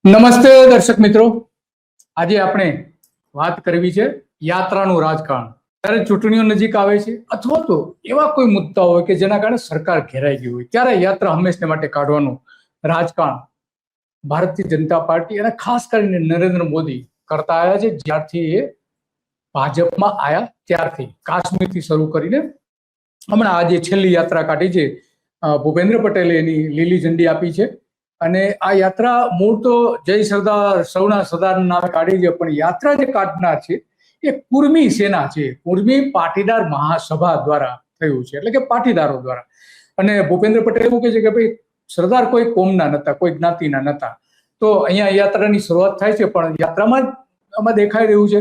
નમસ્તે દર્શક મિત્રો, આજે આપણે વાત કરવી છે યાત્રાનું રાજકારણ. ત્યારે ચૂંટણીઓ નજીક આવે છે અથવા તો એવા કોઈ મુદ્દા હોય કે જેના કારણે સરકાર ઘેરાઈ ગઈ હોય ત્યારે યાત્રા હંમેશા માટે કાઢવાનું રાજકારણ ભારતીય જનતા પાર્ટી અને ખાસ કરીને નરેન્દ્ર મોદી કરતા આવ્યા છે. જ્યારથી એ ભાજપમાં આવ્યા ત્યારથી કાશ્મીરથી શરૂ કરીને હમણાં આજે છેલ્લી યાત્રા કાઢી છે, ભૂપેન્દ્ર પટેલે એની લીલી ઝંડી આપી છે. અને આ યાત્રા મૂળ તો જય સરદાર સૌના સરદારના નામે કાઢી છે, પણ યાત્રા જે કાઢનાર છે એ કુર્મી સેના છે, કુર્મી પાટીદાર મહાસભા દ્વારા થયું છે, એટલે કે પાટીદારો દ્વારા. અને ભૂપેન્દ્ર પટેલ એવું કહે છે કે ભાઈ સરદાર કોઈ કોમના નતા, કોઈ જ્ઞાતિના નતા. તો અહીંયા યાત્રાની શરૂઆત થાય છે, પણ યાત્રામાં જ આમાં દેખાઈ રહ્યું છે.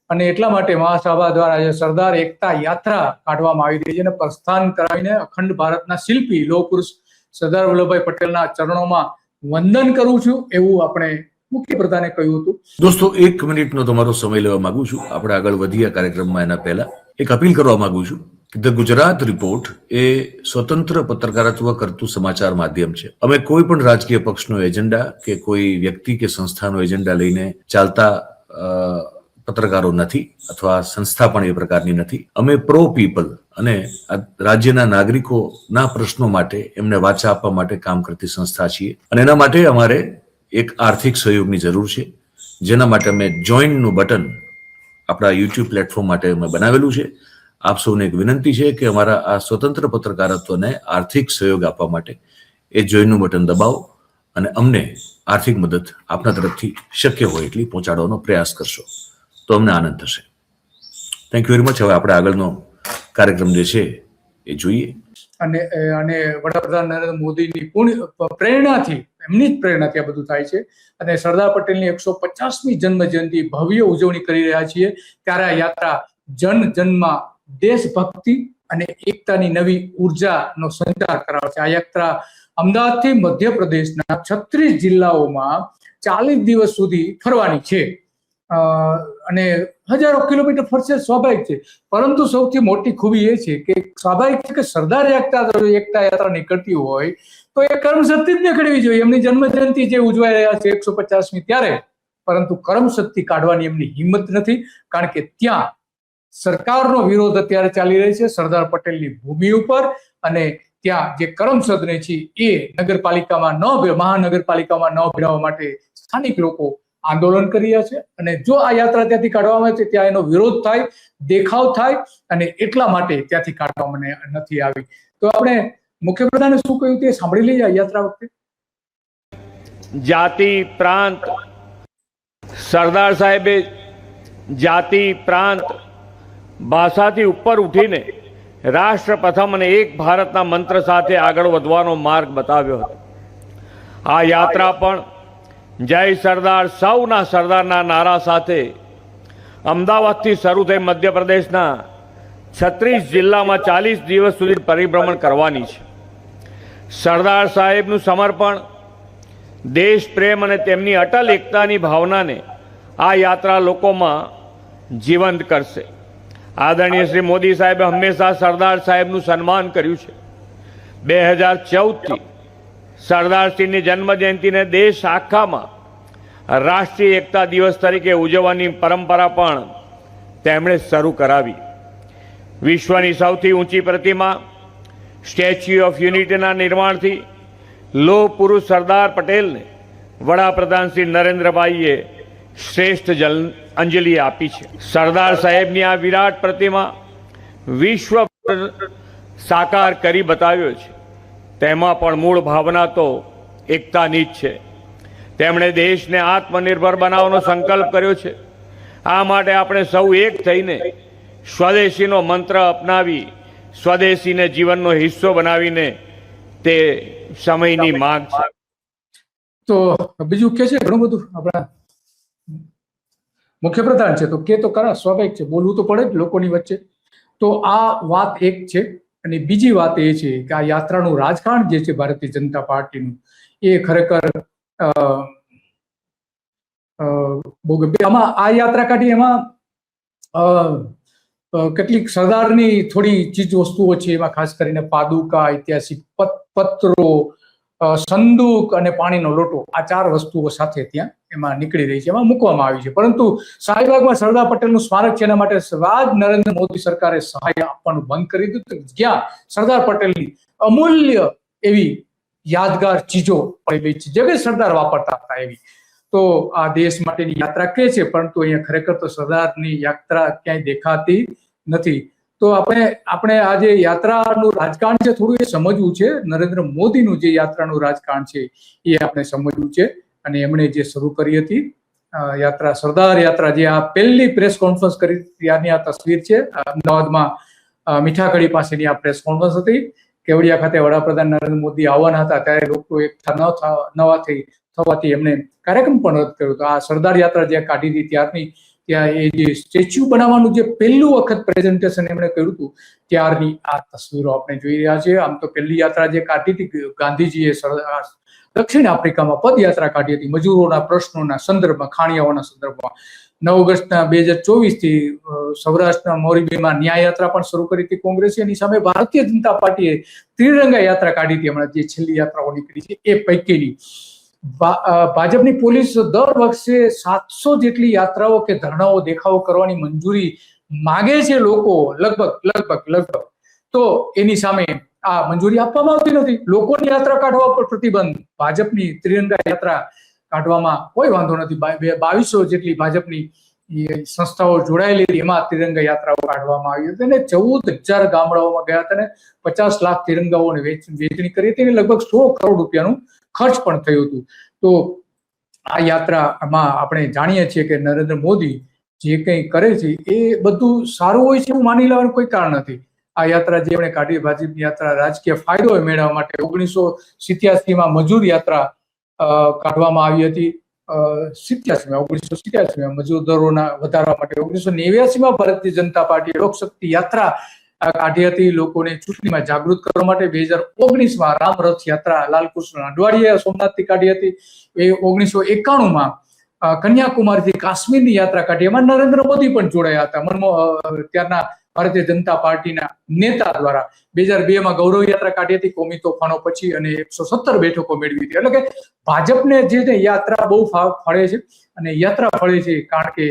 અને એટલા માટે મહાસભા દ્વારા જે સરદાર એકતા યાત્રા કાઢવામાં આવી રહી છે અને પ્રસ્થાન કરાવીને અખંડ ભારતના શિલ્પી લોહ પુરુષ સરદાર વલ્લભભાઈ પટેલના ચરણોમાં વંદન કરું છું, એવું આપણે મુખ્યપ્રધાને કહ્યું હતું. દોસ્તો, 1 મિનિટનો તમારો સમય લેવા માંગુ છું. આપણે આગળ વધીએ કાર્યક્રમમાં એના પહેલા એક અપીલ કરવા માંગુ છું કે ધ ગુજરાત રિપોર્ટ એ સ્વતંત્ર પત્રકારત્વ કરતું સમાચાર માધ્યમ છે. અમે કોઈ પણ રાજકીય પક્ષનો એજન્ડા કે કોઈ વ્યક્તિ કે સંસ્થાનો એજન્ડા લઈને ચાલતા પત્રકારો નથી, અથવા સંસ્થા પણ એ પ્રકારની નથી. અમે પ્રો પીપલ અને રાજ્યના નાગરિકોના પ્રશ્નો માટે એમને વાચા આપવા માટે કામ કરતી સંસ્થા છીએ. અને એના માટે અમારે એક આર્થિક સહયોગની જરૂર છે, જેના માટે અમે જોઈનનું બટન આપણા યુટ્યુબ પ્લેટફોર્મ માટે અમે બનાવેલું છે. આપ સૌને એક વિનંતી છે કે અમારા આ સ્વતંત્ર પત્રકારત્વને આર્થિક સહયોગ આપવા માટે એ જોઈનનું બટન દબાવો અને અમને આર્થિક મદદ આપના તરફથી શક્ય હોય એટલી પહોંચાડવાનો પ્રયાસ કરશો તો અમને આનંદ થશે. Thank you very much. હવે આપણે આગળનો કાર્યક્રમ જે છે એ જોઈએ. અને વડાપ્રધાન નરેન્દ્ર મોદીની પ્રેરણાથી, એમની જ પ્રેરણાથી આ બધું થાય છે. અને સરદાર પટેલની 150મી જન્મ જયંતિ ભવ્ય ઉજવણી કરી રહ્યા છીએ, ત્યારે આ યાત્રા જન જનમાં દેશભક્તિ અને એકતાની નવી ઉર્જાનો સંચાર કરાવે છે. આ યાત્રા અમદાવાદથી મધ્યપ્રદેશના 36 જિલ્લાઓમાં 40 દિવસ સુધી ફરવાની છે. અને હજારો કિલોમીટર ફરશે, સ્વાભાવિક છે. પરંતુ સૌથી મોટી ખૂબી એ છે કે સ્વાભાવિક છે કે સરદાર એકતા યાત્રા નીકળતી હોય તો એ કર્મશક્તિ જ નીકળવી જોઈએ. એમની જન્મ જયંતિ જે ઉજવાઈ રહ્યા છે 150મી ત્યારે, પરંતુ કર્મશક્તિ કાઢવાની એમની હિંમત નથી, કારણ કે ત્યાં સરકારનો વિરોધ અત્યારે ચાલી રહી છે સરદાર પટેલની ભૂમિ ઉપર. અને ત્યાં જે કરમસદને છે એ નગરપાલિકામાં મહાનગરપાલિકામાં ન ભેળવવા માટે સ્થાનિક લોકો આંદોલન કરી રહ્યા છે. અને જો આ યાત્રા ત્યાંથી કાઢવામાં આવે છે ત્યાં એનો વિરોધ થાય, દેખાવ થાય, અને એટલા માટે ત્યાંથી કાઢવામાં નથી આવી. તો આપણે મુખ્યપ્રધાને શું કહ્યું તે સાંભળી લઈએ આ યાત્રા વખતે. જાતિ પ્રાંત, સરદાર સાહેબે જાતિ પ્રાંત ભાષાથી ઉપર ઉઠીને રાષ્ટ્ર પ્રથમ અને એક ભારતના મંત્ર સાથે આગળ વધવાનો માર્ગ બતાવ્યો હતો. આ યાત્રા પણ જય સરદાર સૌના સરદારના નારા સાથે અમદાવાદથી શરૂ થઈ મધ્યપ્રદેશના 36 જિલ્લામાં 40 દિવસ સુધી પરિભ્રમણ કરવાની છે. સરદાર સાહેબનું સમર્પણ, દેશ પ્રેમ અને તેમની અટલ એકતાની ભાવનાને આ યાત્રા લોકોમાં જીવંત કરશે. આદરણીય શ્રી મોદી સાહેબે હંમેશા સરદાર સાહેબનું સન્માન કર્યું છે. 2014થી સરદારશ્રીની જન્મજયંતિને દેશ આખામાં રાષ્ટ્રીય એકતા દિવસ તરીકે ઉજવવાની પરંપરા પણ તેમણે શરૂ કરાવી. વિશ્વની સૌથી ઊંચી પ્રતિમા સ્ટેચ્યુ ઓફ યુનિટીના નિર્માણથી લોહ પુરુષ સરદાર પટેલને વડાપ્રધાન શ્રી નરેન્દ્રભાઈએ શ્રેષ્ઠ અંજલિ આપી છે. સરદાર સાહેબની આ વિરાટ પ્રતિમા વિશ્વ સાકાર કરી બતાવ્યો છે. તેમાં પણ મૂળ ભાવના તો એકતાની જ છે. તેમણે દેશને આત્મનિર્ભર બનાવવાનો સંકલ્પ કર્યો છે. આ માટે આપણે સૌ એક થઈને સ્વદેશીનો મંત્ર અપનાવી સ્વદેશીને જીવનનો હિસ્સો બનાવીને તે સમયની માંગ છે. તો બીજું કે છે ઘણું બધું આપણા મુખ્યપ્રધાન છે તો કે તો ખરા, સ્વાભાવિક છે, બોલવું તો પડે જ લોકોની વચ્ચે. તો આ વાત એક છે. અને બીજી વાત એ છે કે આ યાત્રાનું રાજકારણ જે છે ભારતીય જનતા પાર્ટીનું, એ ખરેખર આમાં આ યાત્રા કાઢી એમાં કેટલીક સરદારની થોડી ચીજ વસ્તુઓ છે, એમાં ખાસ કરીને પાદુકા, ઐતિહાસિક પત્રો, સંદૂક અને પાણીનો લોટો, આ 4 વસ્તુઓ સાથે ત્યાં એમાં નીકળી રહી છે, એમાં મૂકવામાં આવી છે. પરંતુ શાહીબાગમાં સરદાર પટેલનું સ્મારક છે, એના માટે સ્વાદ નરેન્દ્ર મોદી સરકારે સહાય આપવાનું બંધ કરી દીધું, જ્યાં સરદાર પટેલની અમૂલ્ય એવી યાદગાર ચીજો પડેલી છે, જે સરદાર વાપરતા હતા એવી. તો આ દેશ માટેની યાત્રા કહે છે, પરંતુ અહીંયા ખરેખર તો સરદારની યાત્રા ક્યાંય દેખાતી નથી. તો આપણે આ જે યાત્રાનું રાજકારણ છે થોડું એ સમજવું છે. નરેન્દ્ર મોદીનું જે યાત્રાનું રાજકારણ છે એ આપણે સમજવું છે. અને એમણે જે શરૂ કરી હતી યાત્રા, સરદાર યાત્રા, જે આ પહેલી પ્રેસ કોન્ફરન્સ કરી ત્યારની આ તસવીર છે. અમદાવાદમાં મીઠાકડી પાસેની આ પ્રેસ કોન્ફરન્સ હતી. કેવડિયા ખાતે વડાપ્રધાન નરેન્દ્ર મોદી આવવાના હતા, ત્યારે લોકો એકઠા થવાથી એમણે કાર્યક્રમ પણ રદ કર્યો હતો. આ સરદાર યાત્રા જ્યાં કાઢી હતી ત્યારની, ત્યાં એ જે સ્ટેચ્યુ બનાવવાનું જે પહેલું વખત પ્રેઝન્ટેશન એમણે કર્યું હતું, ત્યારની આ તસવીરો આપણે જોઈ રહ્યા છીએ. આમ તો પહેલી યાત્રા જે કાઢી હતી ગાંધીજીએ દક્ષિણ આફ્રિકામાં પદયાત્રા કાઢી હતી, મજૂરોના પ્રશ્નોના સંદર્ભમાં, ખાણીયાઓના સંદર્ભમાં. 9 ઓગસ્ટના 2024 થી સૌરાષ્ટ્રના મોરબીમાં ન્યાય યાત્રા પણ શરૂ કરી હતી કોંગ્રેસે. એની સામે ભારતીય જનતા પાર્ટીએ ત્રિરંગા યાત્રા કાઢી હતી. હમણાં જે છેલ્લી યાત્રાઓ નીકળી છે એ પૈકીની ભાજપની પોલીસ દર વર્ષે 700 જેટલી યાત્રાઓ કે ધરણાઓ, દેખાવો કરવાની મંજૂરી માગે છે લોકો, લગભગ. તો એની સામે આ મંજૂરી આપવામાં આવતી નથી. લોકોની યાત્રા કાઢવા પર પ્રતિબંધ, ભાજપની ત્રિરંગા યાત્રા કાઢવામાં કોઈ વાંધો નથી. 2200 જેટલી ભાજપની સંસ્થાઓ જોડાયેલી, એમાં ત્રિરંગા યાત્રાઓ કાઢવામાં આવી હતી અને 14,000 ગામડાઓમાં ગયા હતા અને 50 લાખ તિરંગાઓની વેચણી કરી હતી. લગભગ 100 કરોડ રૂપિયાનું ખર્ચ પણ થયું હતું. તો આ યાત્રામાં આપણે જાણીએ છીએ કે નરેન્દ્ર મોદી જે કંઈ કરે છે એ બધું સારું હોય છે એવું માની લેવાનું કોઈ કારણ નથી. આ યાત્રા જે એમણે કાઢી, ભાજપની યાત્રા, રાજકીય ફાયદો મેળવવા માટે 1987માં મજૂર યાત્રા કાઢવામાં આવી હતી. 1987માં મજૂર દરોના વધારવા માટે. 1989માં ભારતીય જનતા પાર્ટીએ લોકશક્તિ યાત્રા કાઢી હતી, લોકોને ચૂંટણીમાં જાગૃત કરવા માટે. 2019માં રામ રથ યાત્રા લાલકૃષ્ણ અડવાણીએ સોમનાથથી કાઢી હતી. 1991માં કન્યાકુમારીથી કાશ્મીરની યાત્રા કાઢી, એમાં નરેન્દ્ર મોદી પણ જોડાયા હતા, ત્યારના ભારતીય જનતા પાર્ટીના નેતા દ્વારા. 2002માં ગૌરવ યાત્રા કાઢી હતી કોમી તોફાનો પછી, અને 117 બેઠકો મેળવી હતી. એટલે કે ભાજપને જે યાત્રા બહુ ફળે છે, અને યાત્રા ફળે છે કારણ કે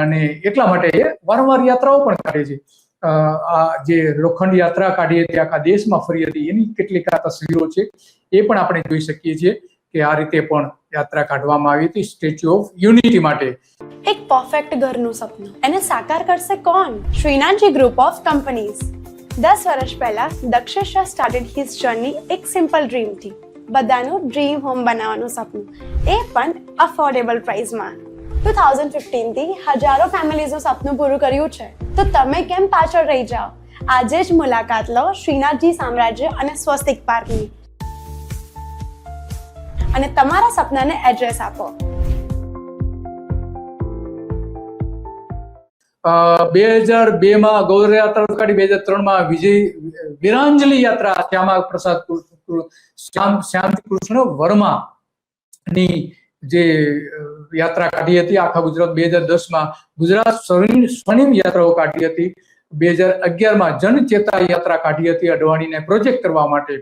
અને એટલા માટે એ વારંવાર યાત્રાઓ પણ કાઢે છે. આ જે લોખંડ યાત્રા કાઢી હતી, આખા દેશમાં ફરી હતી, એની કેટલીક આ તસવીરો છે, એ પણ આપણે જોઈ શકીએ છીએ કે આ રીતે પણ યાત્રા કાઢવામાં આવી હતી સ્ટેચ્યુ ઓફ યુનિટી માટે. એક પરફેક્ટ ઘરનું સપનું એને સાકાર કરશે કોણ? Shrinathji group of companies. 10 વર્ષ પહેલા Dakshesh Shah started his journey એક સિમ્પલ ડ્રીમ થી. બધાનું ડ્રીમ હોમ બનાવવાનું સપનું, એ પણ અફોર્ડેબલ પ્રાઇસમાં. 2015 થી હજારો ફેમિલીઝનું સપનું પૂરું કર્યું છે. તો તમે કેમ પાછળ રહી જાઓ? આજે જ મુલાકાત લો શ્રીનાથજી સામ્રાજ્ય અને સ્વસ્તિક પાર્કની અને તમારા સપનાને એડ્રેસ આપો. 2002માં ગૌરવ યાત્રા કાઢી. 2003માં વીરાંજલિ યાત્રા શ્યામ કૃષ્ણ વર્મા ની જે યાત્રા કાઢી હતી આખા ગુજરાત. 2010માં ગુજરાત સ્વર્ણિમ યાત્રાઓ કાઢી હતી. 2011માં જનચેતા યાત્રા કાઢી હતી અડવાણીને પ્રોજેક્ટ કરવા માટે.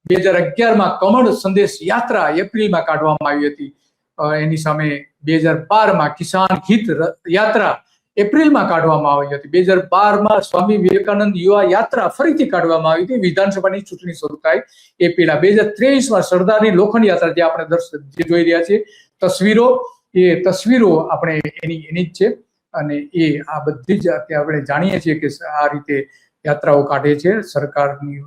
2011માં કમળ સંદેશ યાત્રા એપ્રિલમાં કાઢવામાં આવી હતી. એની સામે 2012માં કિસાન હિત યાત્રા એપ્રિલમાં કાઢવામાં આવી હતી. 2012માં સ્વામી વિવેકાનંદ યુવા યાત્રા ફરીથી કાઢવામાં આવી હતી. વિધાનસભાની ચૂંટણી શરૂ થાય એ પહેલા. 2023માં સરદારની લોખંડ યાત્રા, જે આપણે જે જોઈ રહ્યા છીએ તસવીરો આપણે એની જ છે. અને એ આ બધી જ આપણે જાણીએ છીએ કે આ રીતે યાત્રાઓ કાઢે છે સરકારની.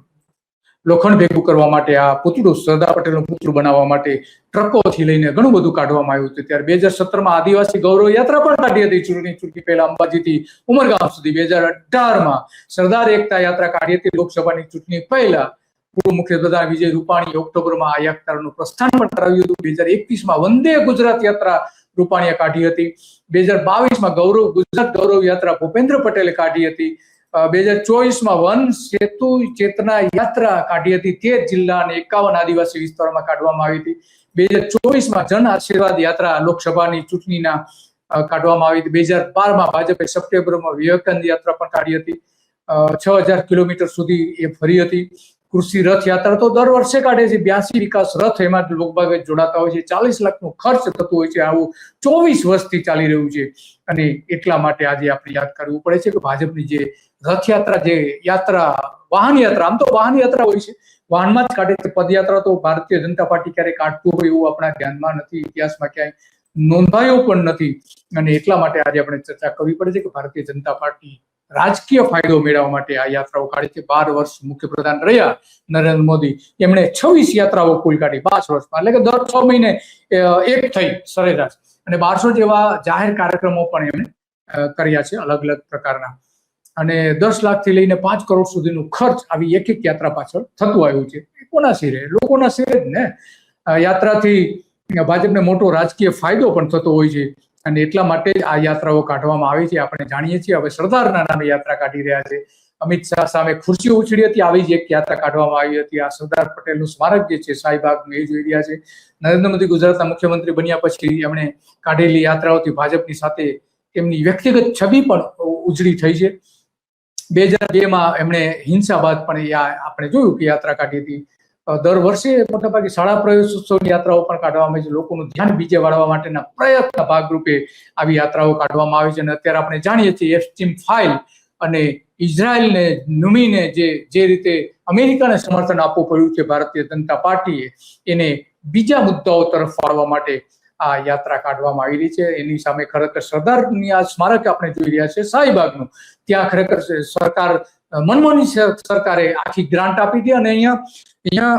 લોખંડ ભેગું કરવા માટે, આ પુતળું, સરદાર પટેલનું પુતળું બનાવવા માટે ટ્રકોથી લઈને ઘણું બધું કાઢવામાં આવ્યું હતું. ત્યારે 2017માં આદિવાસી ગૌરવ યાત્રા પણ કાઢી હતી ચૂંટણી પહેલા, અંબાજીથી ઉમરગામ સુધી. 2018માં સરદાર એકતા યાત્રા કાઢી હતી લોકસભાની ચૂંટણી પહેલા. પૂર્વ મુખ્યપ્રધાન વિજય રૂપાણી ઓક્ટોબરમાં આ યાત્રાનું પ્રસ્થાન પણ કરાવ્યું હતું. 2021માં વંદે ગુજરાત યાત્રા રૂપાણીએ કાઢી હતી. 2022માં ગુજરાત ગૌરવ યાત્રા ભૂપેન્દ્ર પટેલે કાઢી હતી. 2024માં વન સેતુ ચેતના યાત્રા કાઢી હતી 13 જિલ્લા અને 51 આદિવાસી વિસ્તારોમાં કાઢવામાં આવી હતી. 2024માં જન આશીર્વાદ યાત્રા લોકસભાની ચૂંટણીના કાઢવામાં આવી હતી. 2012માં ભાજપે સપ્ટેમ્બરમાં વિવેકાનંદ યાત્રા પણ કાઢી હતી. 6000 કિલોમીટર સુધી એ ફરી હતી. કૃષિ રથયાત્રા તો દર વર્ષે કાઢે છે, 82 વિકાસ રથ એમાં લોકભાગે જોડાતા હોય છે, 40 લાખનો ખર્ચ થતો હોય છે, આવું 24 વર્ષથી ચાલી રહ્યું છે. અને એટલા માટે આજે આપણે યાદ કરવું પડે છે કે ભાજપની જે રથયાત્રા, જે યાત્રા, વાહન યાત્રા, આમ તો વાહન યાત્રા હોય છે, વાહનમાં જ કાઢે છે. પદયાત્રા તો ભારતીય જનતા પાર્ટી ક્યારેય કાઢતું હોય એવું આપણા ધ્યાનમાં નથી, ઇતિહાસમાં ક્યાંય નોંધાયો પણ નથી. અને એટલા માટે આજે આપણે ચર્ચા કરવી પડે છે કે ભારતીય જનતા પાર્ટી રાજકીય ફાયદો મેળવવા માટે આ યાત્રાઓ કાઢે છે. 12 વર્ષ મુખ્યપ્રધાન રહ્યા નરેન્દ્ર મોદી, એમણે 26 યાત્રાઓ કુલ કાઢી 5 વર્ષમાં, એટલે કે દર 6 મહિને એક થઈ સરેરાશ. અને 1200 જેવા જાહેર કાર્યક્રમો પણ એમણે કર્યા છે અલગ અલગ પ્રકારના. અને 10 લાખથી લઈને 5 કરોડ સુધીનું ખર્ચ આવી એક યાત્રા પાછળ થતું આવ્યું છે. કોના સિરે? લોકોના સિરે જ ને. યાત્રાથી ભાજપને મોટો રાજકીય ફાયદો પણ થતો હોય છે. અને એટલા માટે જ આ યાત્રાઓ કાઢવામાં આવે છે. આપણે જાણીએ છીએ હવે સરદારના નામે યાત્રા કાઢી રહ્યા છે. અમિત શાહ સામે ખુરશીઓ ઉછળી હતી, આવી જ એક યાત્રા કાઢવામાં આવી હતી. આ સરદાર પટેલનું સ્મારક જે છે શાહીબાગનું, એ જોઈ રહ્યા છે. નરેન્દ્ર મોદી ગુજરાતના મુખ્યમંત્રી બન્યા પછી એમણે કાઢેલી યાત્રાઓથી ભાજપની સાથે એમની વ્યક્તિગત છબી પણ ઉજળી થઈ છે. 2002માં એમણે હિંસા બાદ પણ આપણે જોયું કે યાત્રા કાઢી હતી. દર વર્ષે મોટાભાગે શાળા પ્રવેશોત્સવની યાત્રાઓ પણ કાઢવામાં આવે છે. લોકોનું ધ્યાન બીજે વાળવા માટેના પ્રયત્ન ભાગરૂપે આવી યાત્રાઓ કાઢવામાં આવે છે. અને અત્યારે આપણે જાણીએ છીએ એફસ્ટીમ ફાઇલ અને ઇઝરાયલને નમીને જે રીતે અમેરિકાને સમર્થન આપવું પડ્યું છે ભારતીય જનતા પાર્ટીએ, એને બીજા મુદ્દાઓ તરફ વાળવા માટે આ યાત્રા કાઢવામાં આવી રહી છે. એની સામે ખરેખર સરદારની આ સ્મારક આપણે જોઈ રહ્યા છે શાહીબાગનું, ત્યાં ખરેખર સરકાર, મનમોહનની સરકારે આખી ગ્રાન્ટ આપી હતી અને અહીંયા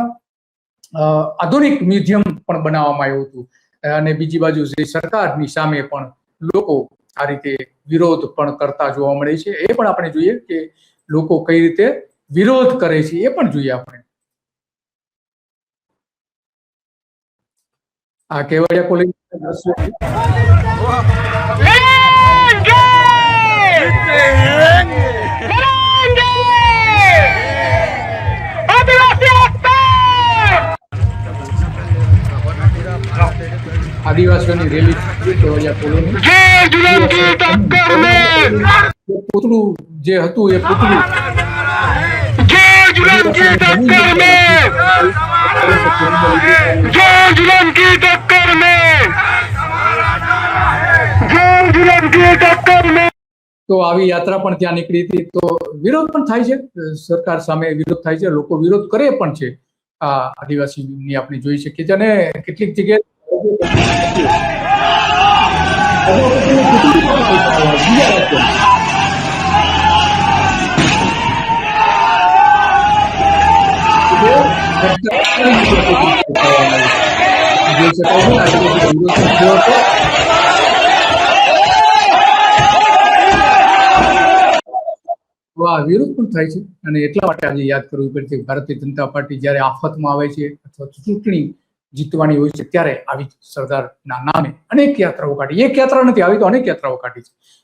આધુનિક મ્યુઝિયમ પણ બનાવવામાં આવ્યું હતું. અને બીજી બાજુ સરકારની સામે પણ લોકો આ રીતે વિરોધ પણ કરતા જોવા મળે છે. એ પણ આપણે જોઈએ કે લોકો કઈ રીતે વિરોધ કરે છે, એ પણ જોઈએ આપણે. આ કેવડિયા કોલેજ આદિવાસીઓની રેલી કેવડિયા કોલોની, પૂતળું જે હતું એ પૂતળું તો આવી યાત્રા પણ ત્યાં નીકળી હતી. તો વિરોધ પણ થાય છે, સરકાર સામે વિરોધ થાય છે, લોકો વિરોધ કરે પણ છે. આ આદિવાસીની આપણે જોઈ શકીએ છીએ. અને કેટલીક જગ્યાએ વિરોધ પણ થાય છે. અને એટલા માટે આજે યાદ કરવું પડે છે ભારતીય જનતા પાર્ટી જયારે આફતમાં આવે છે અથવા ચૂંટણી જીતવાની હોય છે ત્યારે આવી સરદારના નામે અનેક યાત્રાઓ કાઢી. એક યાત્રા નથી, આવી તો અનેક યાત્રાઓ કાઢી છે.